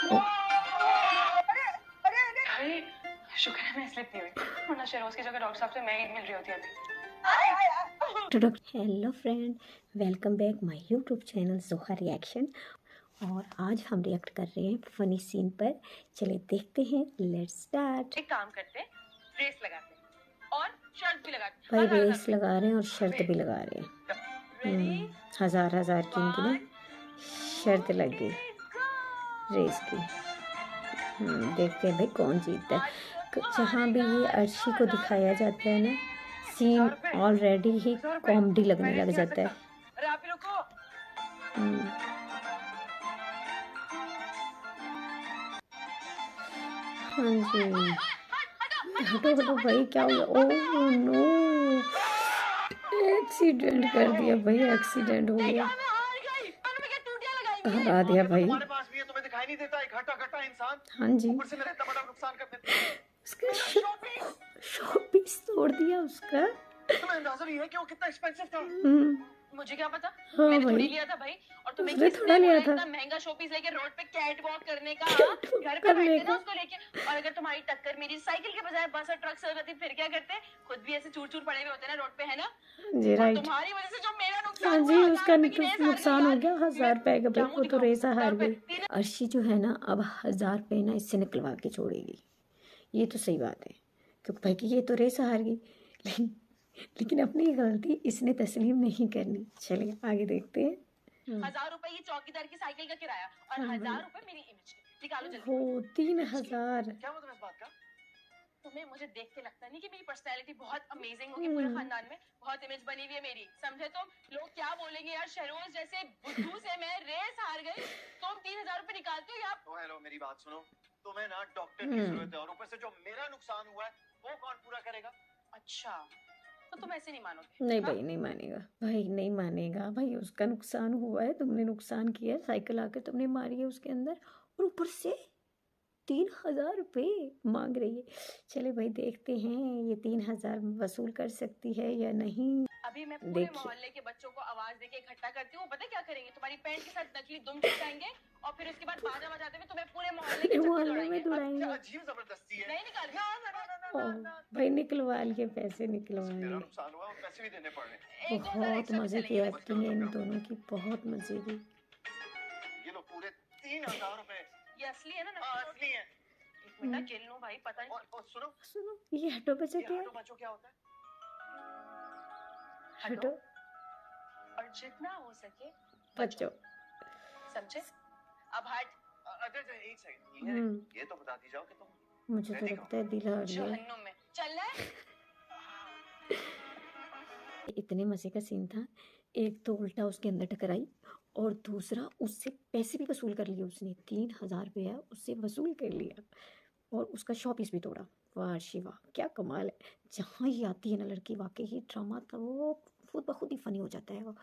ओ, भाई शुक्र है मैं स्लिप नहीं हुई, वरना शहरोज की जगह डॉक्टर साहब से मैं ईद मिल रही होती अभी। Hello friend, welcome back my YouTube channel जोहा रिएक्शन। और आज हम रिएक्ट कर रहे हैं फनी सीन पर। चलिए देखते हैं, लेट्स स्टार्ट। एक काम करते हैं, रेस लगाते हैं और शर्त भी लगाते हैं। भाई हजार रेस लगा रहे हैं और शर्त भी लगा रहे हैं। रेडी, हजार हजार की इनकी ना शर्त लग गई रेस की। देखते हैं भाई कौन जीतता है। जहाँ भी ये अर्शी को दिखाया जाता है ना, सीन ऑलरेडी ही कॉमेडी लगने लग जाता है। अरे आप ही रुको। हाँ जी, हटो हटो भाई, क्या हो गया? ओह नो, एक्सीडेंट कर दिया भाई, एक्सीडेंट हो गया, हरा दिया भाई। तुम्हारे पास भी है, तुम्हें दिखाई नहीं देता? एक हट्टा कट्टा इंसान, हाँ जी, ऊपर से मेरा इतना बड़ा नुकसान कर देते हैं। उसका शोपीस तोड़ दिया उसका। तुम्हें अंदाजा नहीं है कि वो कितना एक्सपेंसिव था। मुझे क्या पता, हाँ मैंने थोड़ी भाई, लिया था भाई। और तुम्हें उसने थोड़ा किसने लिया बोला था इतना महंगा शोपीस लेके रोड पे कैट वॉक करने का? Catwalk घर पे करने बैठते का। ना उसको लेके। और अगर तुम्हारी टक्कर मेरी साइकिल के बजाय बस और ट्रक से हो जाती फिर क्या करते? खुद भी ऐसे चूर चूर पड़े हुए होते ना रोड पे, है ना? जी और राइट। तुम्हारी वजह से जो मेरा हाँ नुकसान जी, हुआ, उसका 1000 रुपए की रेस हार गई नुकसान हो यार। गया 1000 रुपए का भाई, क्या मुंह वो तो दिखाऊं? रेसा हार 1000 रुपए गई। अर्शी जो है ना अब 1000 रुपये ना इससे निकलवा के छोड़ेगी, ये तो सही बात है, क्योंकि भाई कि ये तो रेस हार गई। लेकिन अपनी गलती इसने तस्लीम नहीं करनी। चलिए आगे देखते हैं। 1000 रुपए ये चौकीदार की साइकिल का किराया और हाँ 1000 भाई, रुपए मेरी इमेज के। निकालो जल्दी। हो 3000। क्या मतलब इस बात का? तुम्हें मुझे देख के लगता नहीं कि मेरी पर्सनैलिटी बहुत अमेजिंग होगी पूरे खानदान में? बहुत इमेज बनी हुई है मेरी, समझे तुम? लोग क्या बोलेंगे यार, शहरोज जैसे बुद्धू से मैं रेस हार गई, तुम 3000 रुपए निकालते हो या? तो हेलो, मेरी बात सुनो। तुम्हें ना डॉक्टर की जरूरत है, और ऊपर से जो मेरा नुकसान हुआ है वो कौन पूरा करेगा? अच्छा, तो तुम ऐसे नहीं मानोगे? नहीं हाँ? भाई, नहीं मानेगा भाई, नहीं मानेगा भाई। उसका नुकसान हुआ है, तुमने नुकसान किया है, साइकिल आकर तुमने मारी है उसके अंदर, और ऊपर से 3000 रुपये मांग रही है। चले भाई देखते हैं ये 3000 वसूल कर सकती है या नहीं। अभी मैं पूरे देखिए, मोहल्ले के बच्चों को आवाज देके इकट्ठा करती हूँ। पता है क्या करेंगे? तुम्हारी पैंट के साथ नकली दुम चिपकाएंगे और फिर उसके बाद बाजा बजाते हुए तुम्हें पूरे मोहल्ले के चक्कर मोहल्ले में दौड़ाएंगे। दौड़ाएंगे। अजीब जबरदस्ती है। नहीं निकाल भाई निकलवा लिए पैसे, निकलवा मेरा लिए। नुकसान हुआ और पैसे भी देने पड़ रहे। बहुत मजे की एक्टिंग है इन दोनों की, बहुत मजे की। ये लो पूरे 3000 रुपए। ये असली है ना? असली है। एक मिनट गिन लूं भाई, पता नहीं। और सुनो, सुनो, ये हटो बचा ये क्या है? हटो बच्चों क्या होता है? हटो और जितना हो सके बच्चों। समझे? अब हट। अच्छा एक सेकंड, ये तो बता दी जाओ कि तुम मुझे तो लगता है दिल हार गया। जहन्नुम में चल रहा है। इतने मजे का सीन था। एक तो उल्टा उसके अंदर टकराई, और दूसरा उससे पैसे भी वसूल कर लिए उसने। 3000 रुपया उससे वसूल कर लिया, और उसका शॉपीस भी तोड़ा। वाह शिवा, क्या कमाल है। जहाँ ये आती है ना लड़की, वाकई ही ड्रामा था वो खुद ब खुद ही फनी हो जाता है वो।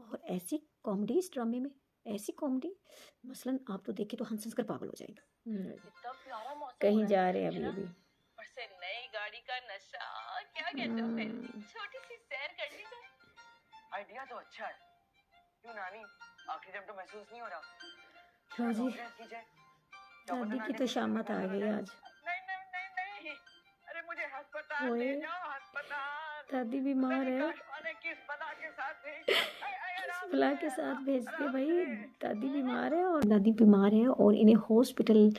और ऐसी कॉमेडी इस ड्रामे में, ऐसी कॉमेडी मसलन आप तो देख के तो हंस हंस कर पागल हो जाएंगे। इतना प्यारा मौसम कहीं जा रहे हैं अभी अभी। ऊपर से नई गाड़ी का नशा, क्या कहते हो फिर? छोटी सी सैर कर ली जाए। आइडिया तो अच्छा है। क्यों नानी, आखिरी टाइम तो महसूस नहीं हो रहा? हाँ जी, की जाए। दादी की तो शामत आ गई आज। नहीं, अरे मुझे अस्पताल ओए, ले जाओ, अस्पताल। दादी बीमार है, किस बला के साथ किस बला के साथ भेजते भाई। दादी बीमार है, और दादी बीमार है और इन्हें हॉस्पिटल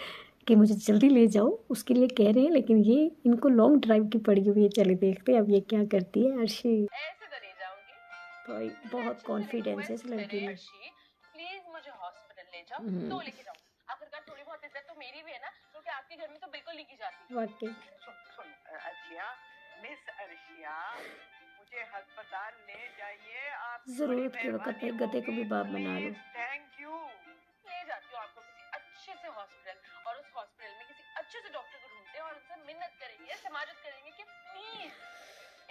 के मुझे जल्दी ले जाओ उसके लिए कह रहे हैं, लेकिन ये इनको लॉन्ग ड्राइव की पड़ी हुई है। चले देखते हैं अब ये क्या करती है अर्शी। ऐसे तो नहीं जाऊंगी भाई बहुत कॉन्फिडेंस है इस लड़की में। प्लीज मुझे हॉस्पिटल ले जाओ, तो लेके जाओ। आखिरकार थोड़ी बहुत इज्जत तो मेरी भी है ना, क्योंकि आपके घर में तो बिल्कुल नहीं की जाती। वाकई अर्शिया, मिस अर्शिया, मुझे अस्पताल ले जाइए। आप जरूरत के वक्त भाई गधे को भी बाप बना लो। Thank you. ले जाती हूँ आपको किसी अच्छे से हॉस्पिटल, और उस हॉस्पिटल में किसी अच्छे से डॉक्टर को ढूंढते हैं और उनसे मिन्नत करेंगे, समाजत करेंगे कि प्लीज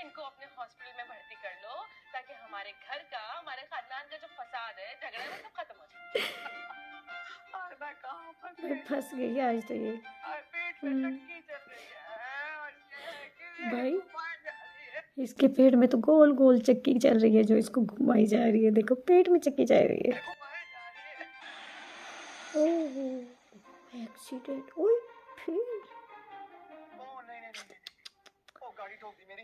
इनको अपने हॉस्पिटल में भर्ती कर लो, ताकि हमारे घर का, हमारे खानदान का जो फसाद है, झगड़ा है, वो सब खत्म हो जाए। और मैं कहाँ फंस गई आज तो ये। पेट में चक्की चल रही है और भाई इसके पेट में तो गोल गोल चक्की चल रही है जो इसको घुमाई जा रही है। देखो पेट में चक्की जा रही है। ओहो, एक्सीडेंट, ओए फिर ओ नहीं नहीं नहीं नहीं। ओ गाड़ी ठोक दी मेरी।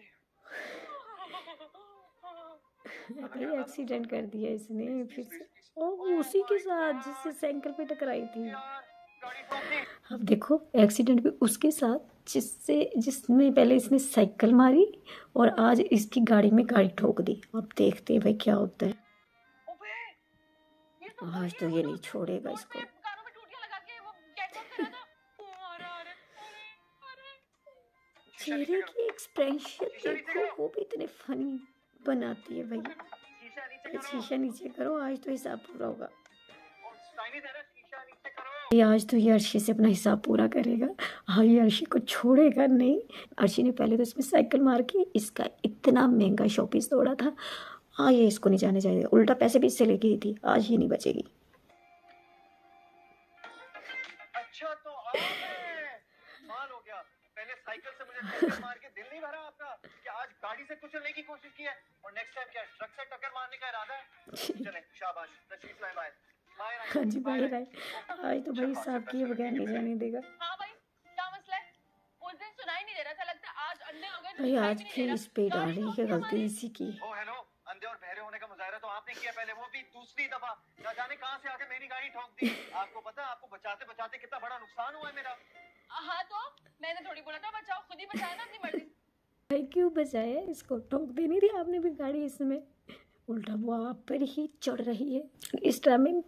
भाई एक्सीडेंट कर दिया इसने फिर प्लीज से। प्लीज। ओ उसी के साथ जिससे साइकिल पे टकराई थी। यार गाड़ी ठोक दी। अब देखो एक्सीडेंट भी उसके साथ जिसने पहले इसने साइकिल मारी और आज इसकी गाड़ी में गाड़ी ठोक दी। अब देखते हैं भाई क्या होता है। ओबे, ये तो आज तो ये नहीं छोड़ेगा इसको। रोड पे कानों में टूटियां लगा के वो कैट वॉक कर रहा था। अरे अरे शीशा नीचे चेहरे करो। की एक्सप्रेशन शीशा नीचे देखो, करो। वो भी इतने फनी बनाती है भाई। शीशा नीचे करो। शीशा नीचे करो, आज तो हिसाब पूरा होगा। और साइनी दे रहा, शीशा नीचे करो। ये आज तो ये अर्शी से अपना हिसाब पूरा करेगा। हाँ, ये अर्शी को छोड़ेगा नहीं। अर्शी ने पहले तो इसमें साइकिल मार के इसका इतना महंगा शोपीस तोड़ा था। हाँ, ये इसको नहीं जाने जाएगा, उल्टा पैसे भी इससे ले गई थी। आज ये नहीं बचेगी। अच्छा तो आप हैं। कमाल हो गया। पहले साइकिल से मुझे टक्कर मार के दिल नहीं भरा आपका कि आज गाड़ी से कुचलने की कोशिश की है, और नेक्स्ट टाइम क्या ट्रक से टक्कर मारने का इरादा है। चलें शाबाश। रशीद भाई बाय हाँ जी भाई राय, आज तो भाई साहब किए बगैर नहीं जाने देगा। हाँ भाई, क्या मसला है? उस दिन सुनाई नहीं दे रहा था, लगता है आज अंधे हो गए तो भाई सुनाई आज भी नहीं फिर दे इस पे रहा। डाली है गलती इसी की। ओ हेलो, अंधे और बहरे होने का मुजाहरा तो आपने किया पहले, वो भी दूसरी दफा। ना जाने कहाँ से आके मेरी गाड़ी ठोक दी। आपको पता है आपको बचाते बचाते कितना बड़ा नुकसान हुआ है मेरा। हाँ तो मैंने थोड़ी बोला था बचाओ, खुद ही बचाया ना अपनी मर्जी से। भाई क्यों बचाया? इसको ठोक देनी थी आपने भी गाड़ी इसमें। उल्टा वो आप पर ही चढ़ रही है। इस ड्रामे में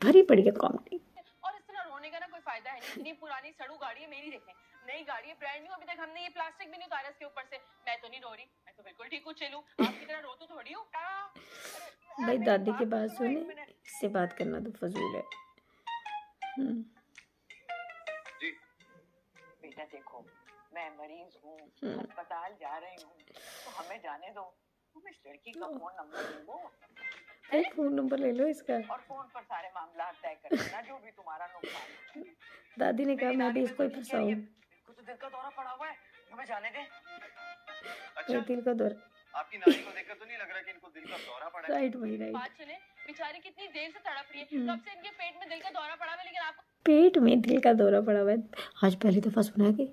भरी पड़ी है कॉमेडी। और इस तरह रोने का ना कोई फायदा है नहीं। इतनी पुरानी सड़ू गाड़ी है मेरी, देखें नई गाड़ी है, ब्रांड न्यू, अभी तक हमने ये प्लास्टिक भी नहीं उतारा इसके ऊपर से। मैं तो नहीं रो रही, मैं तो बिल्कुल ठीक हूँ। चलू आपकी तरह रोतू थोड़ी हूँ। भाई दादी की बात सुने, इससे बात करना तो फजूल है। जी बेटा देखो, मैं मरीज हूँ, हम्म। अस्पताल जा रही हूँ, तो हमें जाने दो। तुम इस लड़की का फोन नंबर ले लो भाई फोन नंबर ले लो इसका। और फोन पर सारे मामला तय कर लेना, जो भी तुम्हारा नुकसान है। दादी ने कहा मेरी मैं नानी भी में इसको ही तो नहीं फंसाऊं। चाहिए। इनको तो दिल का दौरा पड़ा हुआ है, हमें जाने दे। अच्छा, ये दिल का दौरा। आपकी नानी को देखकर तो नहीं लग रहा कि इनको दिल का दौरा पड़ा है। राइट भाई राइट। बात सुने, बेचारी कितनी देर से तड़प रही है, कब से इनके पेट में दिल का दौरा पड़ा हुआ है, लेकिन आपको पेट में दिल का दौरा पड़ा हुआ है। आज पहली दफा सुना है कि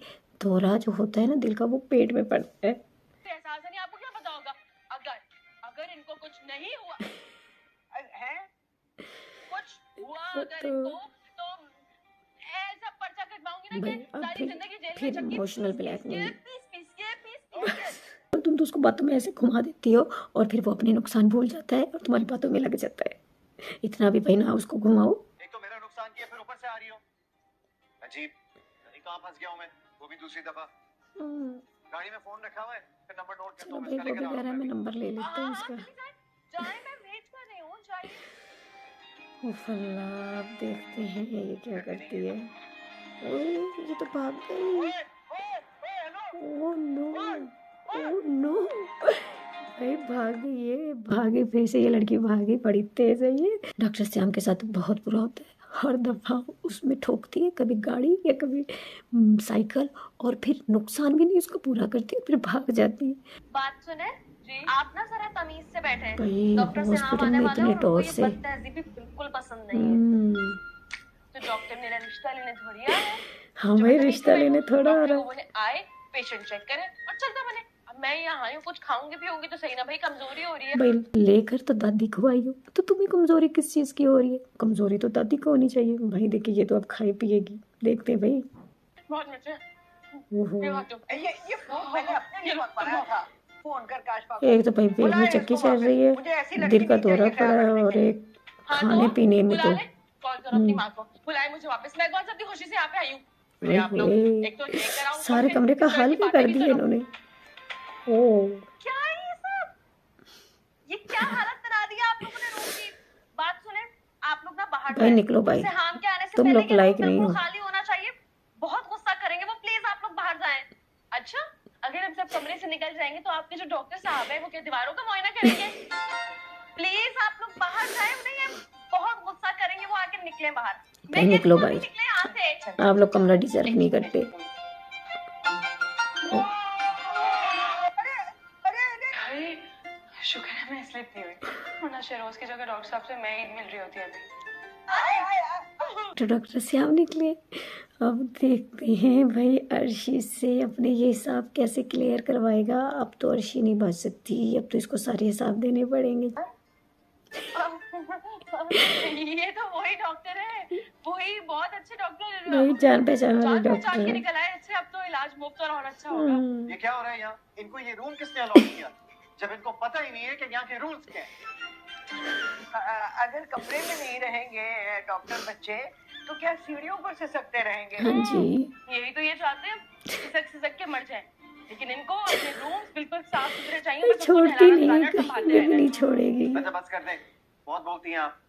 दौरा जो होता है ना दिल का, वो पेट में पड़ता है। एहसास है नहीं, आपको क्या पता होगा। अगर अगर इनको कुछ नहीं हुआ है कुछ हुआ वो अगर तो- इनको, तो ऐसा पर्चा कटवाऊंगी ना भाई कि अब सारी जिंदगी जेल में फिर चक्की emotional piece blackmail. Piece piece के पीस के। तुम तो उसको बातों में ऐसे घुमा देती हो और फिर वो अपने नुकसान भूल जाता है और तुम्हारी बातों में लग जाता है। इतना भी भाई ना उसको घुमाओ। एक तो मेरा नुकसान किया, फिर ऊपर से आ रही हो। अजीब, नहीं कहाँ फंस गया हूँ मैं, वो भी दूसरी दफा। गाड़ी में फोन रखा हुआ है, फिर नंबर नोट करता चलो हूँ, भाई इसका वो भी लेकर कह रहा है मैं आ नंबर ले लेता हूँ हाँ इसका। जाए, मैं वेट कर रही हूँ, जाइए। उफ अल्लाह, अब देखते हैं ये क्या करती है। ओए ये तो भाग गई। ओह नो, ओह नो, भाई भाग गई ये, भागी फिर से ये लड़की भागी, बड़ी तेज है ये। डॉक्टर श्याम के साथ बहुत बुरा होता है, हर दफा उसमें ठोकती है, कभी गाड़ी या कभी साइकिल, और फिर नुकसान भी नहीं उसको पूरा करती है, फिर भाग जाती है। बात सुने जी, आप ना जरा तमीज से बैठे। भाई डॉक्टर से हॉस्पिटल आने में वाला इतने और टॉर्च उनको से। ये बदतहजीबी बिल्कुल पसंद नहीं है। तो डॉक्टर मेरा रिश्ता लेने थोड़ी आया है। हाँ भाई रिश्ता लेने थोड़ा आ डॉक्टर रहा को है। बोले आए, पेशेंट चेक करे और चलता बने। अब मैं यहाँ आई हूँ, कुछ खाऊंगी पीऊंगी तो सही ना भाई, कमजोरी हो रही है। भाई लेकर तो दादी को आई हो, तो तुम्हें कमजोरी किस चीज की हो रही है? कमजोरी तो दादी को होनी चाहिए। भाई देखिए ये तो अब खाई पिएगी, देखते हैं भाई। बहुत मीठे। ओहो, ये बात तो ये फोन मैंने अपने लिए मंगवाया था। फोन कर काशफा एक तो भाई पेट में चक्की चल रही है, दिल का दौरा पड़ा है, और एक हाँ खाने तो पीने में बुला तो ले, कॉल करो अपनी माँ को, बुलाए मुझे वापस। मैं कौन सा अपनी खुशी से यहाँ पे आई हूँ। ओए आप लोग होए, एक तो लेकर आओ, सारे फिर कमरे का इस तरह हाल की क्या बातें कर भी दिया सुनो। इन्होंने। ओ क्या है ये सब? ये क्या हालत बना दी है आप लोगों ने रूम की? बात सुने, आप लोग ना बाहर भाई जाएं। निकलो भाई, इससे हाम के आने से तुम पहले लोग ये लायक रूम नहीं बिल्कुल हो। खाली होना चाहिए। बहुत गुस्सा करेंगे वो, प्लीज आप लोग बाहर जाएं। अच्छा, अगर हम सब कमरे से निकल जाएंगे तो आपके जो डॉक्टर साहब है वो क्या दीवारों का मुआयना करेंगे? प्लीज आप लोग बाहर जाएं, नहीं ये बहुत गुस्सा करेंगे वो, आके निकले बाहर। भाई निकलो भाई, निकले यहाँ से। आप लोग कमरा डिजर्व नहीं करते। भाई शुक्र है मैं स्लिप नहीं हुई, वरना शेरोज की जगह डॉक्टर साहब से मैं ईद मिल रही होती अभी। तो डॉक्टर श्याम निकले। अब देखते हैं भाई अर्शी से अपने ये हिसाब कैसे क्लियर करवाएगा। अब तो अर्शी नहीं बच सकती, अब तो इसको सारे हिसाब देने पड़ेंगे। ये तो वही डॉक्टर है, वही बहुत अच्छे डॉक्टर वही जान पहचान वाले जान डॉक्टर पहचान के है। निकल आए इससे। अब तो इलाज मुफ्त और अच्छा होगा। ये क्या हो रहा है यहाँ? इनको ये रूम किसने अलॉट किया जब इनको पता ही नहीं है कि यहाँ के रूल्स क्या हैं? अगर कमरे में नहीं रहेंगे डॉक्टर बच्चे तो क्या सीढ़ियों पर सिसकते रहेंगे? हाँ जी, यही तो ये चाहते हैं, सिसक सिसक के मर जाएं। लेकिन इनको अपने रूम्स बिल्कुल साफ सुथरे चाहिए। ये बस उनको छोड़ती नहलाना नहीं है, धुलाना कहीं संभालते पे भी रहना नहीं है। छोड़ेगी। अच्छा बस कर दें, बहुत बोलती हैं आप।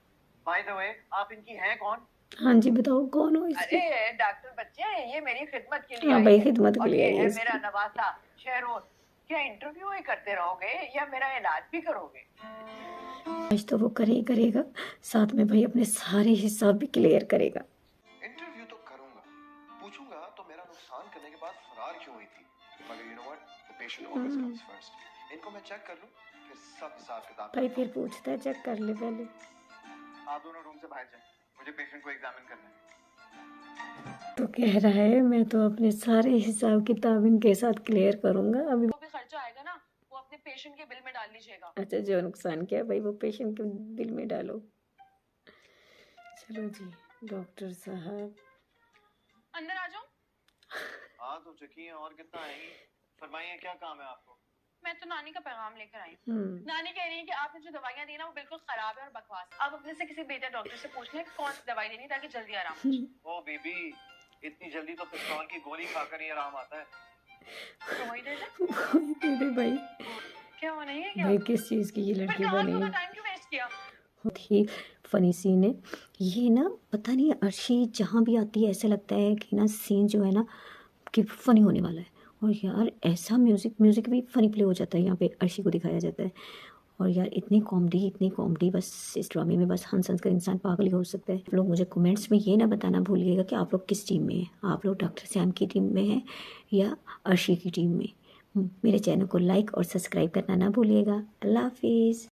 बाय द वे, आप इनकी हैं कौन? हाँ जी बताओ कौन हो इसके। अरे डॉक्टर बच्चे ये मेरी खिदमत के लिए हाँ आई भाई है। खिदमत के और लिए ये आई है है इसकी। मेरा नवासा शहरोज। क्या इंटरव्यू ही करते रहोगे या मेरा इलाज भी करोगे? आज तो वो करेगा, साथ में भाई अपने सारे हिसाब भी क्लियर करेगा। इंटरव्यू तो करूंगा, पूछूंगा तो मेरा नुकसान करने के बाद फरार क्यों हुई थी। मगर you know what, the patient always comes first. इनको मैं चेक कर लूं, फिर सब हिसाब किताब भाई करता फिर पूछता है चेक कर ले पहले। आप दोनों रूम से बाहर जाएं, मुझे पेशेंट को एग्जामिन करना है। तो कह रहा है मैं तो अपने सारे हिसाब किताब इनके साथ क्लियर करूंगा। अभी जो भी खर्चा आएगा ना वो अपने पेशेंट के बिल में डाल लीजिएगा। अच्छा जो नुकसान किया भाई वो पेशेंट के बिल में डालो। चलो जी डॉक्टर साहब। अंदर आ जाओ। हाँ तो चुकी हैं, और कितना आएंगी? फरमाइए क्या काम है आपको? मैं तो नानी का पैगाम लेकर आई हूँ। हम्म, नानी कह रही है कि आपने जो दवाइयाँ दी ना वो बिल्कुल खराब है और बकवास। आप अपने से किसी बेहतर डॉक्टर से पूछ लें कि कौन सी दवाई देनी ताकि जल्दी आराम हो जाए। ओ बेबी, इतनी जल्दी तो पिस्तौल की गोली खाकर ही आराम आता है। तो वही दे दे। कोई दे दे भाई। क्या वो नहीं है क्या? भाई किस चीज़ की ये फिर लड़की कहाँ बनी का है। टाइम क्यों वेस्ट किया? बहुत ही फनी सीन है ये ना। पता नहीं अर्शी जहाँ भी आती है ऐसा लगता है कि ना सीन जो है ना कि फ़नी होने वाला है। और यार ऐसा म्यूज़िक भी फ़नी प्ले हो जाता है यहाँ पे, अर्शी को दिखाया जाता है। और यार इतनी कॉमेडी, बस इस ड्रामे में बस हंस हंस कर इंसान पागल ही हो सकता है। आप लोग मुझे कमेंट्स में ये ना बताना भूलिएगा कि आप लोग किस टीम में हैं। आप लोग डॉक्टर श्याम की टीम में हैं या अर्शी की टीम में। मेरे चैनल को लाइक और सब्सक्राइब करना ना भूलिएगा। अल्लाह हाफिज़।